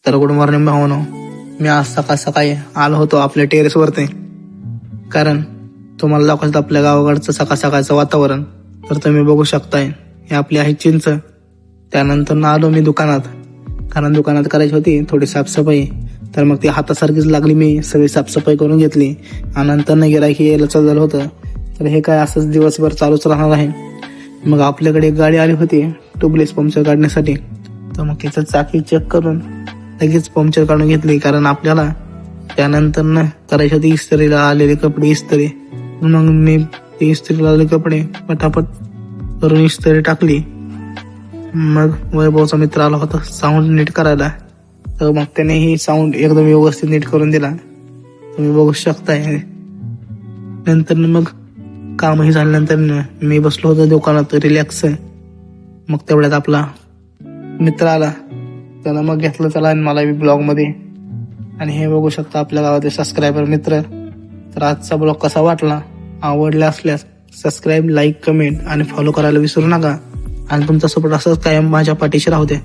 तर good morning भावानो. मी आज सकाळी आलो होतो आपल्या टेरेसवरती, कारण तुम्हाला दाखवत आपल्या गावाकडचं सकाळचं वातावरण. तर तुम्ही बघू शकताय, हे आपली आहे चिंच. त्यानंतर आलो मी दुकानात, कारण दुकानात करायची होती थोडी साफसफाई. तर मग ती हातासारखीच लागली, मी सगळी साफसफाई करून घेतली. आणि नंतर गिऱ्हाईक यायला चालू झालं होतं. तर हे काय असंच दिवसभर चालूच राहणार आहे. मग आपल्याकडे एक गाडी आली होती ट्यूबलेस पंक्चर काढण्यासाठी. तर मग तिचं चाकी चेक करून लगेच पंक्चर काढून घेतली, कारण आपल्याला त्यानंतर करायची होती इस्त्रीला आलेले कपडे इस्त्री. मग मी ते इस्त्रीला आलेले कपडे पटापट करून इस्त्री टाकली. मग वैभवचा मित्र आला होता साऊंड नीट करायला, तर मग त्यानेही साऊंड एकदम व्यवस्थित नीट करून दिला, तुम्ही बघू शकताय. नंतर मग कामही झाल्यानंतर मी बसलो होतो दुकानात रिलॅक्स. मग तेवढ्यात आपला मित्र आला, त्याला मग घेतलं त्याला मला ब्लॉग मध्ये. आणि हे बघू शकता आपल्या गावातले सबस्क्रायबर मित्र. तर आजचा ब्लॉग कसा वाटला, आवडला असल्यास सबस्क्राईब, लाईक, कमेंट आणि फॉलो करायला विसरू नका. आणि तुमचा सपोर्ट असंच कायम माझ्या पाठीशी राहू दे.